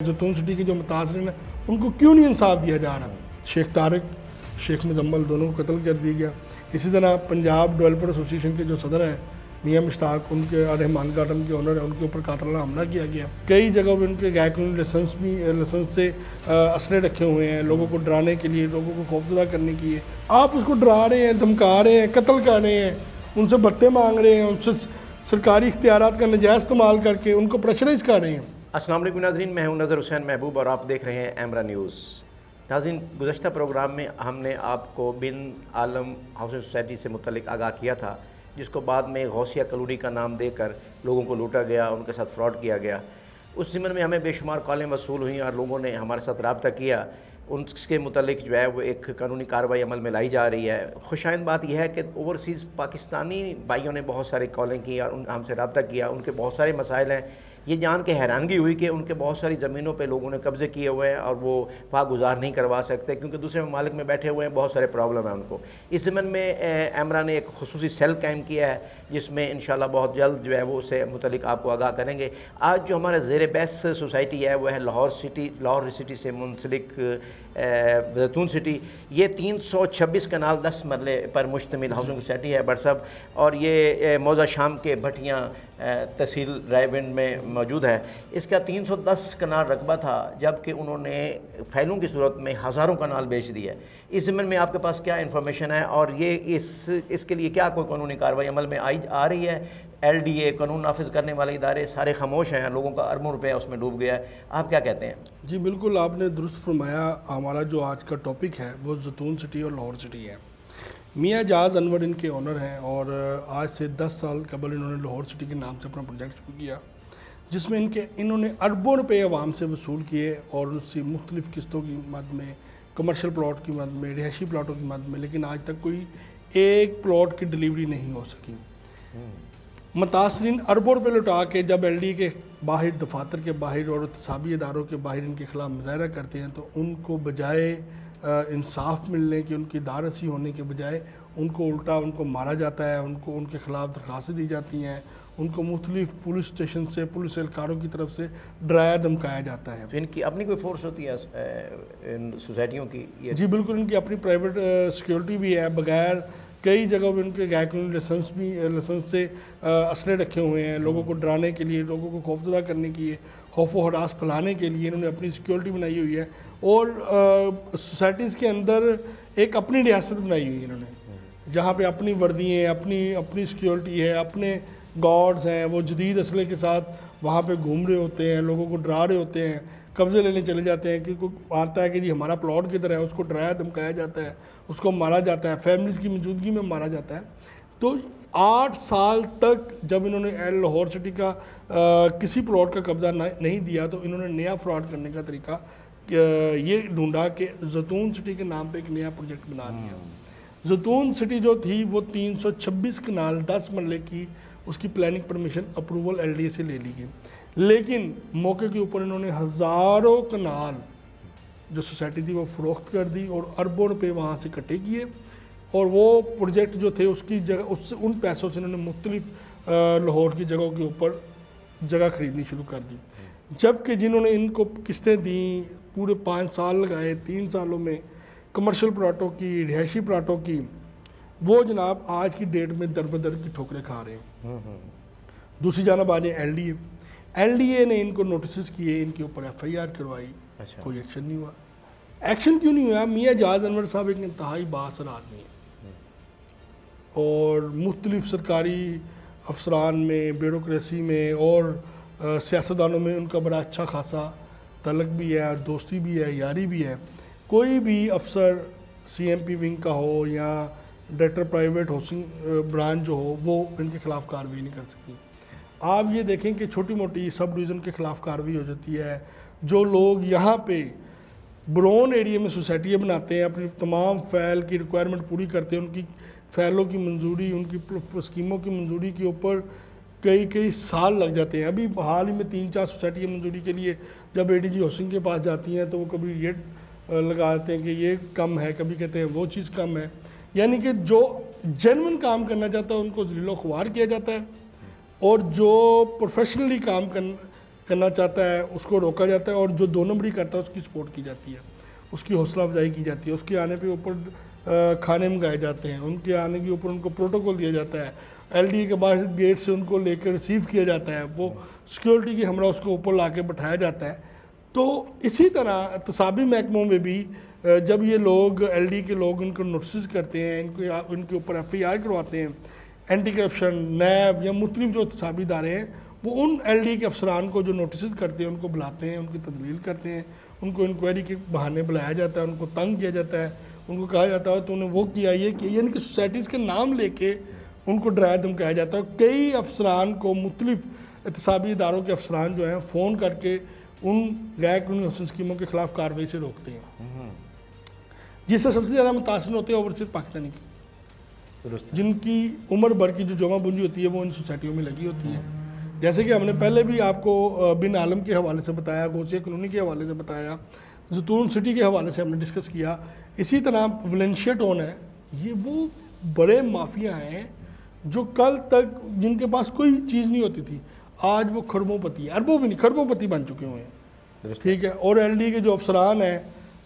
زیتون سٹی کے جو متاثرین ہیں ان کو کیوں نہیں انصاف دیا جا رہا؟ شیخ طارق، شیخ مزمل دونوں کو قتل کر دیا گیا۔ اسی طرح پنجاب ڈیولپر ایسوسی ایشن کے جو صدر ہیں میاں مشتاق، ان کے رحمان گارڈن کے اونر ہیں، ان کے اوپر قاتلانہ حملہ کیا گیا۔ کئی جگہوں پہ ان کے غیر قانونی لائسنس سے اسلحے رکھے ہوئے ہیں لوگوں کو ڈرانے کے لیے، لوگوں کو خوفزدہ کرنے کے لیے۔ آپ اس کو ڈرا رہے ہیں، دھمکا رہے ہیں، قتل کر رہے ہیں، ان سے بھتے مانگ رہے ہیں، ان سے سرکاری اختیارات کا نجائز استعمال کر کے ان کو پریشرائز کر رہے ہیں۔ السلام علیکم ناظرین، میں ہوں نظر حسین محبوب اور آپ دیکھ رہے ہیں ایمرا نیوز۔ ناظرین، گزشتہ پروگرام میں ہم نے آپ کو بن عالم ہاؤسنگ سوسائٹی سے متعلق آگاہ کیا تھا، جس کو بعد میں غوثیہ کالونی کا نام دے کر لوگوں کو لوٹا گیا، ان کے ساتھ فراڈ کیا گیا۔ اس ضمن میں ہمیں بے شمار کالیں وصول ہوئیں اور لوگوں نے ہمارے ساتھ رابطہ کیا۔ ان کے متعلق جو ہے وہ ایک قانونی کارروائی عمل میں لائی جا رہی ہے۔ خوشائند بات یہ ہے کہ اوورسیز پاکستانی بھائیوں نے بہت سارے کالیں کی اور ہم سے رابطہ کیا۔ ان کے بہت سارے مسائل ہیں۔ یہ جان کے حیرانگی ہوئی کہ ان کے بہت ساری زمینوں پہ لوگوں نے قبضے کیے ہوئے ہیں اور وہ پاک گزار نہیں کروا سکتے کیونکہ دوسرے ممالک میں بیٹھے ہوئے ہیں، بہت سارے پرابلم ہیں ان کو۔ اس ضمن میں ایمرا نے ایک خصوصی سیل قائم کیا ہے جس میں انشاءاللہ بہت جلد جو ہے وہ اسے متعلق آپ کو آگاہ کریں گے۔ آج جو ہمارا زیر بحث سوسائٹی ہے وہ ہے لاہور سٹی سے منسلک زیتون سٹی۔ یہ 326 کنال 10 مرلے پر مشتمل ہاؤسنگ سوسائٹی ہے بڑھ صاحب، اور یہ موضع شام کے بھٹیاں تحصیل رائے ونڈ میں موجود ہے۔ اس کا 310 کنال رقبہ تھا، جبکہ انہوں نے فائلوں کی صورت میں ہزاروں کنال بیچ دی ہے۔ اس ضمن میں آپ کے پاس کیا انفارمیشن ہے اور یہ اس کے لیے کیا کوئی قانونی کارروائی عمل میں آ رہی ہے؟ ایل ڈی اے، قانون نافذ کرنے والے ادارے سارے خاموش ہیں، لوگوں کا اربوں روپیہ اس میں ڈوب گیا ہے، آپ کیا کہتے ہیں؟ جی بالکل، آپ نے درست فرمایا۔ ہمارا جو آج کا ٹاپک ہے وہ زیتون سٹی اور لاہور سٹی ہے۔ میاں جاز انور ان کے اونر ہیں اور آج سے 10 سال قبل انہوں نے لاہور سٹی کے نام سے اپنا پروجیکٹ شروع کیا، جس میں انہوں نے اربوں روپے عوام سے وصول کیے اور اس سے مختلف قسطوں کی مد میں، کمرشل پلاٹ کی مد میں، رہائشی پلاٹوں کی مد میں، لیکن آج تک کوئی ایک پلاٹ کی ڈیلیوری نہیں ہو سکی۔ متاثرین اربوں روپے لوٹا کے جب ایل ڈی کے باہر، دفاتر کے باہر اور احتسابی اداروں کے باہر ان کے خلاف مظاہرہ کرتے ہیں تو ان کو بجائے انصاف ملنے کی، ان کی دارسی ہونے کے بجائے ان کو الٹا ان کو مارا جاتا ہے، ان کے خلاف درخواستیں دی جاتی ہیں، ان کو مختلف پولیس اسٹیشن سے، پولیس اہلکاروں کی طرف سے ڈرایا دھمکایا جاتا ہے۔ تو ان کی اپنی کوئی فورس ہوتی ہے ان سوسائٹیوں کی؟ جی بالکل، ان کی اپنی پرائیویٹ سیکیورٹی بھی ہے۔ بغیر کئی جگہوں پہ ان کے غیر قانونی لائسنس سے اسلحے رکھے ہوئے ہیں لوگوں کو ڈرانے کے لیے، لوگوں کو خوفزدہ کرنے کے لیے، خوف و ہراس پھیلانے کے لیے انہوں نے اپنی سیکیورٹی بنائی ہوئی ہے اور سوسائٹیز کے اندر ایک اپنی ریاست بنائی ہوئی ہے انہوں نے، جہاں پہ اپنی وردی ہیں، اپنی سیکیورٹی ہے، اپنے گارڈز ہیں، وہ جدید اسلحے کے ساتھ وہاں پہ گھوم رہے ہوتے ہیں، لوگوں کو ڈرا رہے ہوتے ہیں، قبضے لینے چلے جاتے ہیں کہ کوئی آتا ہے کہ جی ہمارا پلاٹ کدھر ہے، اس کو ڈرایا دھمکایا جاتا ہے، اس کو مارا جاتا ہے، فیملیز کی موجودگی میں مارا جاتا ہے۔ تو 8 سال تک جب انہوں نے لاہور سٹی کا کسی پلاٹ کا قبضہ نہیں دیا تو انہوں نے نیا فراڈ کرنے کا طریقہ یہ ڈھونڈا کہ زیتون سٹی کے نام پہ ایک نیا پروجیکٹ بنا دیا۔ زیتون سٹی جو تھی وہ 326 کنال 10 مرلے کی، اس کی planning permission approval L D A سے لے لی گئی، لیکن موقع کے اوپر انہوں نے ہزاروں کنال جو سوسائٹی تھی وہ فروخت کر دی اور اربوں روپے وہاں سے کٹے کیے، اور وہ پروجیکٹ جو تھے اس کی جگہ ان پیسوں سے انہوں نے مختلف لاہور کی جگہوں کے اوپر جگہ خریدنی شروع کر دی، جبکہ جنہوں نے ان کو قسطیں دیں، پورے 5 سال لگائے، 3 سالوں میں کمرشل پلاٹوں کی، رہائشی پلاٹوں کی، وہ جناب آج کی ڈیٹ میں در بدر کی ٹھوکریں کھا رہے ہیں۔ دوسری جانب آ جائیں ایل ڈی اے نے ان کو نوٹسز کیے، ان کے اوپر ایف آئی آر کروائی، کوئی ایکشن نہیں ہوا۔ ایکشن کیوں نہیں ہوا؟ میاں جاز انور صاحب ایک انتہائی بااثر آدمی ہیں اور مختلف سرکاری افسران میں، بیوروکریسی میں اور سیاستدانوں میں ان کا بڑا اچھا خاصا تعلق بھی ہے اور دوستی بھی ہے، یاری بھی ہے۔ کوئی بھی افسر سی ایم پی ونگ کا ہو یا ڈائریکٹر پرائیویٹ ہاؤسنگ برانچ جو ہو وہ ان کے خلاف کارروائی نہیں کر سکتی۔ آپ یہ دیکھیں کہ چھوٹی موٹی سب ڈویژن کے خلاف کارروائی ہو جاتی ہے۔ جو لوگ یہاں پہ برون ایریا میں سوسائٹیاں بناتے ہیں، اپنی تمام فائل کی ریکوائرمنٹ پوری کرتے ہیں، ان کی فائلوں کی منظوری، ان کی اسکیموں کی منظوری کے اوپر کئی سال لگ جاتے ہیں۔ ابھی حال ہی میں 3-4 سوسائٹیاں منظوری کے لیے جب اے ڈی جی ہاؤسنگ کے پاس جاتی ہیں تو وہ کبھی یہ لگاتے ہیں کہ یہ کم ہے، کبھی کہتے ہیں وہ چیز کم ہے، یعنی کہ جو جینون کام کرنا چاہتا ہے ان کو ذلیل و خوار کیا جاتا ہے، اور جو پروفیشنلی کام کرنا چاہتا ہے اس کو روکا جاتا ہے، اور جو 2 نمبری کرتا ہے اس کی سپورٹ کی جاتی ہے، اس کی حوصلہ افزائی کی جاتی ہے، اس کے آنے پہ اوپر کھانے منگائے جاتے ہیں، ان کے آنے کے اوپر ان کو پروٹوکول دیا جاتا ہے، ایل ڈی اے کے بعد گیٹ سے ان کو لے کے ریسیو کیا جاتا ہے، وہ سیکیورٹی کی ہمراہ اس کو اوپر لا کے بٹھایا جاتا ہے۔ تو اسی طرح احتسابی محکموں میں بھی جب یہ لوگ ایل ڈی کے لوگ ان کو نوٹسز کرتے ہیں، ان کے اوپر ایف آئی آر کرواتے ہیں، اینٹی کرپشن، نیب یا مختلف جو احتسابی ادارے ہیں وہ ان ایل ڈی کے افسران کو جو نوٹسز کرتے ہیں ان کو بلاتے ہیں، ان کی تدلیل کرتے ہیں، ان کو انکوائری کے بہانے بلایا جاتا ہے، ان کو تنگ کیا جاتا ہے، ان کو کہا جاتا ہے تو انہیں وہ کیا یہ کیا، یعنی کہ سوسائٹیز کے نام لے کے ان کو ڈرایا دھمکایا جاتا ہے۔ کئی افسران کو مختلف احتسابی اداروں کے افسران جو ہیں فون کر کے ان غیر قانونی حوصلہ اسکیموں کے خلاف کارروائی سے روکتے ہیں، جس سے سب سے زیادہ متاثر ہوتے ہیں اوورسیز پاکستانی کی، جن کی عمر بھر کی جو جمع پونجی ہوتی ہے وہ ان سوسائٹیوں میں لگی ہوتی ہے۔ جیسے کہ ہم نے پہلے بھی آپ کو بن عالم کے حوالے سے بتایا، غوثیہ کالونی کے حوالے سے بتایا، زیتون سٹی کے حوالے سے ہم نے ڈسکس کیا، اسی طرح ویلنشیا ٹاؤن ہے، یہ وہ بڑے مافیا ہیں جو کل تک جن کے پاس کوئی چیز نہیں ہوتی تھی، آج وہ کھربوں پتی ہیں، اربوں بھی نہیں کھربوں پتی بن چکے ہوئے ہیں، ٹھیک ہے، اور ایل ڈی کے جو افسران ہیں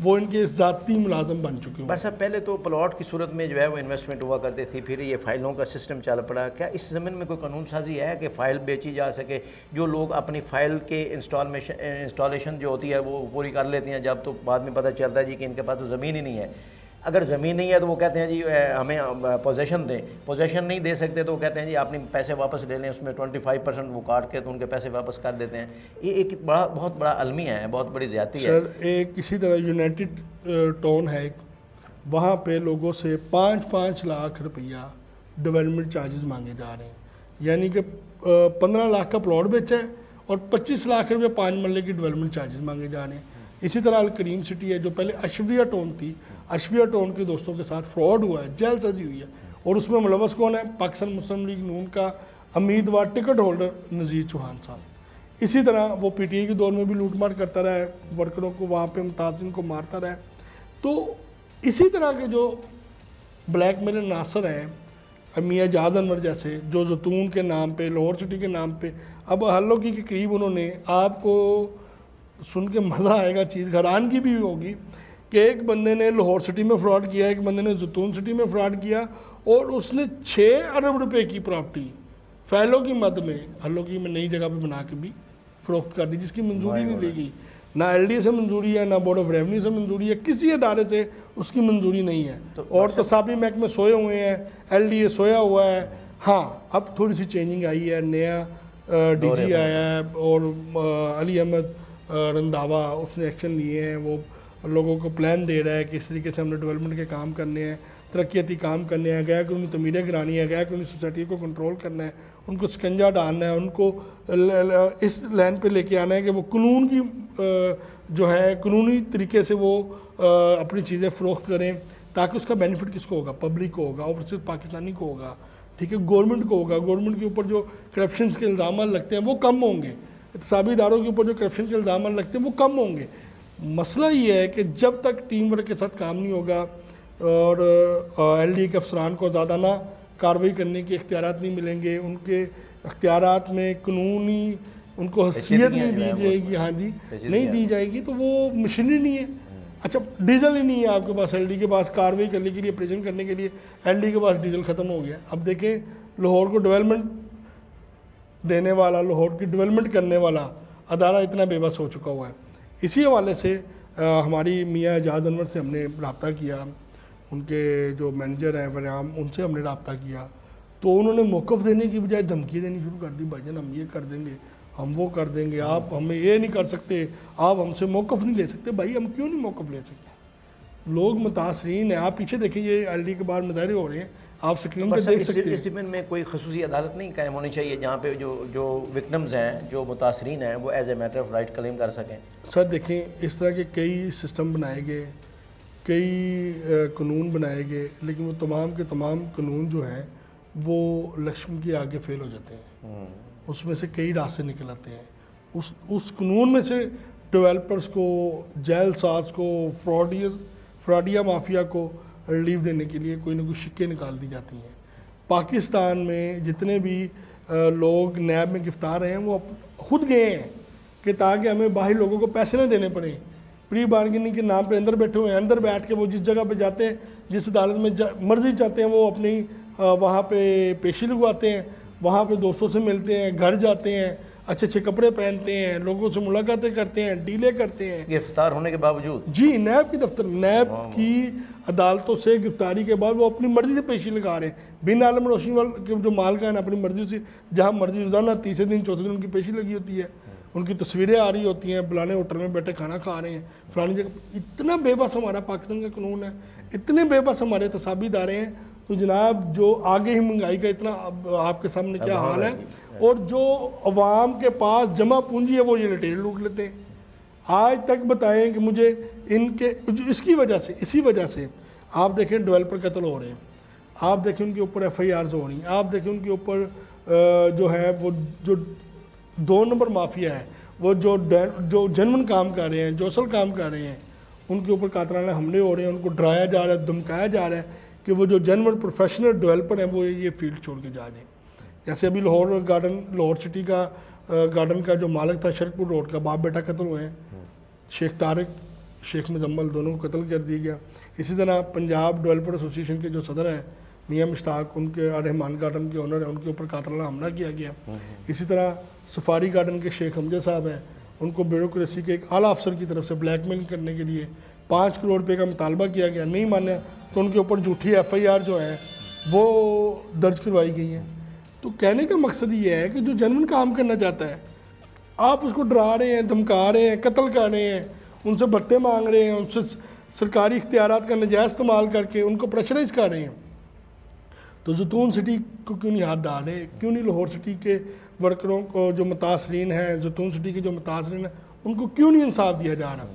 وہ ان کے ذاتی ملازم بن چکے بھائی صاحب پہلے تو پلاٹ کی صورت میں جو ہے وہ انویسٹمنٹ ہوا کرتی تھی، پھر یہ فائلوں کا سسٹم چل پڑا، کیا اس زمین میں کوئی قانون سازی ہے کہ فائل بیچی جا سکے؟ جو لوگ اپنی فائل کے انسٹالیشن جو ہوتی ہے وہ پوری کر لیتے ہیں، جب تو بعد میں پتہ چلتا ہے جی کہ ان کے پاس تو زمین ہی نہیں ہے، اگر زمین نہیں ہے تو وہ کہتے ہیں جی ہمیں پوزیشن دیں، پوزیشن نہیں دے سکتے تو وہ کہتے ہیں جی آپ نے پیسے واپس لے لیں، اس میں 25% وہ کاٹ کے تو ان کے پیسے واپس کر دیتے ہیں۔ یہ ایک بہت بڑا المیہ ہے، بہت بڑی زیادتی ہے۔ سر ایک اسی طرح یونائٹڈ ٹاؤن ہے ایک، وہاں پہ لوگوں سے 5 لاکھ روپیہ ڈیولپمنٹ چارجز مانگے جا رہے ہیں، یعنی کہ 15 لاکھ کا پلاٹ بیچا ہے اور 25 لاکھ روپیہ 5 مرلے کی ڈیولپمنٹ چارجز مانگے جا رہے ہیں۔ اسی طرح الکریم سٹی ہے جو پہلے اشویہ ٹاؤن تھی، اشویہ ٹاؤن کے دوستوں کے ساتھ فراڈ ہوا ہے، جیل سازی ہوئی ہے، اور اس میں ملوث کون ہے؟ پاکستان مسلم لیگ نون کا امیدوار ٹکٹ ہولڈر نذیر چوہان صاحب۔ اسی طرح وہ پی ٹی آئی کے دور میں بھی لوٹ مار کرتا رہا ہے، ورکروں کو وہاں پہ متاثرین کو مارتا رہا ہے۔ تو اسی طرح کے جو بلیک میل عناصر ہیں میاں جہاز انور جیسے، جو زیتون کے نام پہ، لاہور سٹی کے نام پہ، اب حلوکی کے قریب انہوں نے، آپ کو سن کے مزہ آئے گا، چیز حیرانگی بھی ہوگی کہ ایک بندے نے لاہور سٹی میں فراڈ کیا، ایک بندے نے زیتون سٹی میں فراڈ کیا، اور اس نے 6 ارب روپے کی پراپرٹی فیلوں کی مد میں حلوکی میں نئی جگہ پہ بنا کے بھی فروخت کر دی، جس کی منظوری نہیں لے گی، نہ ایل ڈی اے سے منظوری ہے، نہ بورڈ آف ریونیو سے منظوری ہے، کسی ادارے سے اس کی منظوری نہیں ہے، اور تصابی محکمے سوئے ہوئے ہیں، ایل ڈی اے سویا ہوا ہے۔ ہاں اب تھوڑی سی چینجنگ آئی ہے، نیا ڈی جی آیا ہے، اور علی احمد رنداوا اس نے ایکشن لیے ہیں، وہ لوگوں کو پلان دے رہا ہے کہ اس طریقے سے ہم نے ڈیولپمنٹ کے کام کرنے ہیں، ترقیاتی کام کرنے ہیں، غیر قانونی تعمیریں کرانی ہے، غیر قانونی سوسائٹی کو کنٹرول کرنا ہے، ان کو سکنجا ڈالنا ہے، ان کو اس لائن پہ لے کے آنا ہے کہ وہ قانون کی جو ہے قانونی طریقے سے وہ اپنی چیزیں فروخت کریں، تاکہ اس کا بینیفٹ کس کو ہوگا؟ پبلک کو ہوگا، اوورسیز پاکستانی کو ہوگا، ٹھیک ہے، گورنمنٹ کو ہوگا، گورنمنٹ کے اوپر جو کرپشنس کے الزامات لگتے ہیں وہ کم ہوں گے، احتسابی اداروں کے اوپر جو کرپشن کے الزامات لگتے ہیں وہ کم ہوں گے۔ مسئلہ یہ ہے کہ جب تک ٹیم ورک کے ساتھ کام نہیں ہوگا اور ایل ڈی کے افسران کو زیادہ نہ کارروائی کرنے کے اختیارات نہیں ملیں گے، ان کے اختیارات میں قانونی ان کو حیثیت نہیں دی جائے گی، ہاں جی نہیں دی جائے گی، تو وہ مشینری نہیں ہے۔ اچھا ڈیزل ہی نہیں ہے آپ کے پاس، ایل ڈی کے پاس کارروائی کرنے کے لیے، آپریشن کرنے کے لیے ایل ڈی کے پاس ڈیزل ختم ہو گیا۔ اب دیکھیں لاہور کو ڈیولپمنٹ دینے والا، لاہور کی ڈیولپمنٹ کرنے والا ادارہ اتنا بے بس ہو چکا ہوا ہے۔ اسی حوالے سے ہماری میاں جہاز انور سے ہم نے رابطہ کیا، ان کے جو مینیجر ہیں وریام، ان سے ہم نے رابطہ کیا، تو انہوں نے موقف دینے کی بجائے دھمکی دینی شروع کر دی، بھائی جان ہم یہ کر دیں گے، ہم وہ کر دیں گے، آپ ہمیں یہ نہیں کر سکتے، آپ ہم سے موقف نہیں لے سکتے۔ بھائی ہم کیوں نہیں موقف لے سکتے؟ لوگ متاثرین ہیں، آپ پیچھے دیکھیں یہ ایل ڈی کے باہر مظاہرے ہو رہے ہیں، آپ سکرین پہ دیکھ سکتے ہیں۔ اس زمین میں کوئی خصوصی عدالت نہیں قائم ہونی چاہیے جہاں پہ جو وکٹمز ہیں، جو متاثرین ہیں، وہ as a matter of right claim کر سکیں؟ سر دیکھیں اس طرح کے کئی سسٹم بنائے گئے، کئی قانون بنائے گئے، لیکن وہ تمام کے تمام قانون جو ہیں وہ الیکشن کے آگے فیل ہو جاتے ہیں، اس میں سے کئی راستے نکل آتے ہیں، اس قانون میں سے ڈیولپرز کو، جیل ساز کو، فراڈیا مافیا کو ریلیف دینے کے لیے کوئی نہ کوئی شکیں نکال دی جاتی ہیں۔ پاکستان میں جتنے بھی لوگ نیب میں گرفتار ہیں وہ خود گئے ہیں، کہ تاکہ ہمیں باہر لوگوں کو پیسے نہ دینے پڑیں. پری بارگیننگ کے نام پہ اندر بیٹھے ہوئے ہیں, اندر بیٹھ کے وہ جس جگہ پہ جاتے ہیں, جس عدالت میں مرضی چاہتے ہیں وہ اپنی وہاں پہ پیشی لگواتے ہیں, وہاں پہ دوستوں سے ملتے ہیں, گھر جاتے ہیں, اچھے اچھے کپڑے پہنتے ہیں, لوگوں سے ملاقاتیں کرتے ہیں, ڈیلیں کرتے ہیں. گرفتار ہونے کے باوجود جی, نیب کی دفتر, نیب کی عدالتوں سے گرفتاری کے بعد وہ اپنی مرضی سے پیشی لگا رہے ہیں. بن عالم روشنی والے کے جو مالکان اپنی مرضی سے جہاں مرضی روزانہ تیسرے دن چوتھے دن ان کی پیشی لگی ہوتی ہے, ان کی تصویریں آ رہی ہوتی ہیں, فلانے ہوٹل میں بیٹھے کھانا کھا رہے ہیں, فلانی جگہ. اتنا بے بس ہمارا پاکستان کا قانون ہے, اتنے بے بس ہمارے تصابی ادارے ہیں. تو جناب جو آگے ہی مہنگائی کا اتنا آپ کے سامنے کیا حال ہے, اور جو عوام کے پاس جمع پونجی ہے وہ یہ لٹیرے لوٹ لیتے ہیں. آج تک بتائیں کہ مجھے ان کے اسی وجہ سے آپ دیکھیں ڈیولپر قتل ہو رہے ہیں, آپ دیکھیں ان کے اوپر ایف آئی آرز ہو رہی ہیں, آپ دیکھیں ان کے اوپر جو ہے وہ جو 2 نمبر مافیا ہے, وہ جو جنون کام کر رہے ہیں, جو اصل کام کر رہے ہیں, ان کے اوپر قاتلانہ حملے ہو رہے ہیں, ان کو ڈرایا جا رہا ہے, دھمکایا جا رہا ہے کہ وہ جو جنون پروفیشنل ڈیولپر ہیں وہ یہ فیلڈ چھوڑ کے جا جائیں. جیسے ابھی لاہور سٹی کا گارڈن کا جو مالک تھا شرک پور روڈ کا, باپ بیٹا قتل ہوئے ہیں, شیخ طارق, شیخ مزمل, دونوں کو قتل کر دیا گیا. اسی طرح پنجاب ڈیولپر ایسوسی ایشن کے جو صدر ہیں میاں مشتاق, ان کے رحمان گارڈن کے اونر ہیں, ان کے اوپر قاتلانہ حملہ کیا گیا. اسی طرح سفاری گارڈن کے شیخ حمزہ صاحب ہیں, ان کو بیوروکریسی کے ایک اعلیٰ افسر کی طرف سے بلیک میل کرنے کے لیے 5 کروڑ روپے کا مطالبہ کیا گیا, نہیں مانا تو ان کے اوپر جھوٹی ایف آئی آر جو ہیں وہ درج کروائی گئی ہیں. تو کہنے کا مقصد یہ ہے کہ جو جنون کام کرنا چاہتا ہے آپ اس کو ڈرا رہے ہیں, دھمکا رہے ہیں, قتل کر رہے ہیں, ان سے بھتے مانگ رہے ہیں, ان سے سرکاری اختیارات کا نجائز استعمال کر کے ان کو پریشرائز کر رہے ہیں. تو زیتون سٹی کو کیوں نہیں ہاتھ ڈال رہے, کیوں نہیں لاہور سٹی کے ورکروں کو جو متاثرین ہیں, زیتون سٹی کے جو متاثرین ہیں, ان کو کیوں نہیں انصاف دیا جا رہا,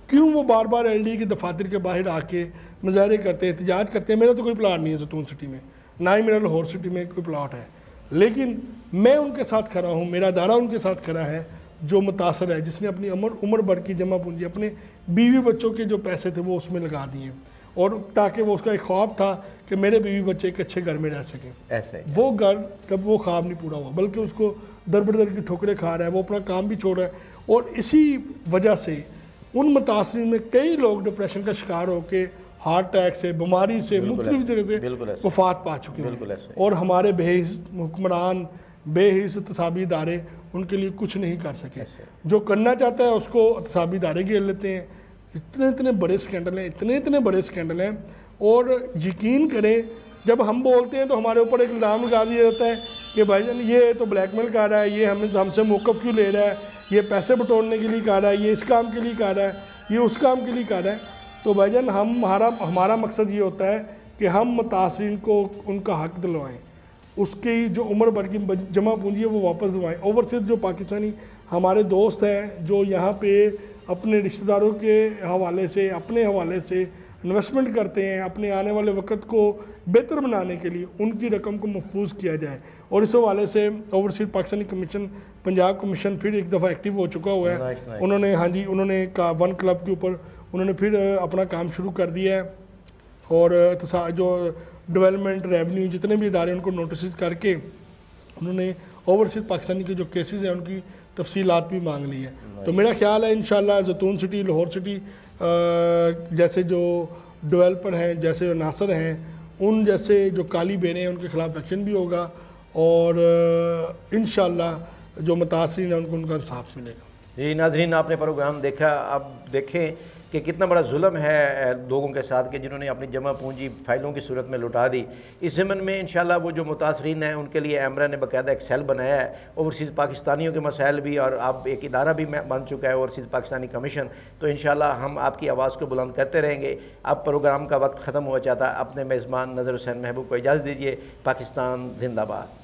کیوں وہ بار بار ایل ڈی کے دفاتر کے باہر آ کے مظاہرے کرتے ہیں, احتجاج کرتے ہیں. میرا تو کوئی پلاٹ نہیں ہے زیتون سٹی میں, نہ ہی میرا لاہور سٹی میں کوئی پلاٹ ہے, لیکن میں ان کے ساتھ کھڑا ہوں, میرا ادارہ ان کے ساتھ کھڑا ہے جو متاثر ہے, جس نے اپنی عمر بھر کی جمع پونجی, اپنے بیوی بچوں کے جو پیسے تھے وہ اس میں لگا دیے, اور تاکہ وہ اس کا ایک خواب تھا کہ میرے بیوی بچے ایک اچھے گھر میں رہ سکیں. ایسے وہ گھر کب وہ خواب نہیں پورا ہوا, بلکہ اس کو در بدر کی ٹھوکریں کھا رہا ہے, وہ اپنا کام بھی چھوڑ رہا ہے. اور اسی وجہ سے ان متاثرین میں کئی لوگ ڈپریشن کا شکار ہو کے ہارٹ اٹیک سے, بیماری سے, مختلف جگہ سے وفات پا چکے ہیں. اور ہمارے بے حس حکمران, بے حس احتسابی ادارے ان کے لیے کچھ نہیں کر سکے. جو کرنا چاہتا ہے اس کو احتسابی ادارے گھیر لیتے ہیں. اتنے بڑے اسکینڈل ہیں, اتنے بڑے اسکینڈل ہیں. اور یقین کریں جب ہم بولتے ہیں تو ہمارے اوپر ایک الزام لگا دیا جاتا ہے کہ بھائی جان یہ تو بلیک میل کر رہا ہے, یہ ہم سے موقف کیوں لے رہا ہے, یہ پیسے بٹورنے کے لیے کر رہا ہے, یہ اس کام کے لیے کر رہا ہے, یہ اس کام کے لیے کر رہا ہے. تو بھائی جان ہمارا مقصد یہ ہوتا ہے کہ ہم متاثرین کو ان کا حق دلوائیں, اس کی جو عمر بھر کی جمع پونجی ہے وہ واپس دلوائیں. اوورسیز جو پاکستانی ہمارے دوست ہیں جو یہاں پہ اپنے رشتہ داروں کے حوالے سے, اپنے حوالے سے انویسٹمنٹ کرتے ہیں اپنے آنے والے وقت کو بہتر بنانے کے لیے, ان کی رقم کو محفوظ کیا جائے. اور اس حوالے سے overseas Pakistani commission, Punjab commission پھر ایک دفعہ ایکٹیو ہو چکا ہوا ہے. انہوں نے 1 کلب کے اوپر انہوں نے پھر اپنا کام شروع کر دیا ہے, اور جو ڈیولپمنٹ, ریونیو, جتنے بھی ادارے ان کو نوٹسز کر کے انہوں نے اوورسیز پاکستانی کے جو کیسز ہیں ان کی تفصیلات بھی مانگ لی ہے. تو میرا خیال ہے انشاءاللہ زیتون سٹی, لاہور سٹی جیسے جو ڈیولپر ہیں, جیسے ناصر ہیں, ان جیسے جو کالی بیرے ہیں ان کے خلاف ایکشن بھی ہوگا, اور انشاءاللہ جو متاثرین ہیں ان کو ان کا انصاف ملے گا. جی ناظرین, آپ نے پروگرام دیکھا. اب دیکھیں کہ کتنا بڑا ظلم ہے لوگوں کے ساتھ کہ جنہوں نے اپنی جمع پونجی فائلوں کی صورت میں لٹا دی. اس ضمن میں انشاءاللہ وہ جو متاثرین ہیں ان کے لیے ایمرا نے باقاعدہ ایک سیل بنایا ہے, اوورسیز پاکستانیوں کے مسائل بھی, اور اب ایک ادارہ بھی بن چکا ہے اوورسیز پاکستانی کمیشن. تو انشاءاللہ ہم آپ کی آواز کو بلند کرتے رہیں گے. اب پروگرام کا وقت ختم ہو جاتا ہے. اپنے میزبان نظر حسین محبوب کو اجازت دیجیے. پاکستان زندہ باد.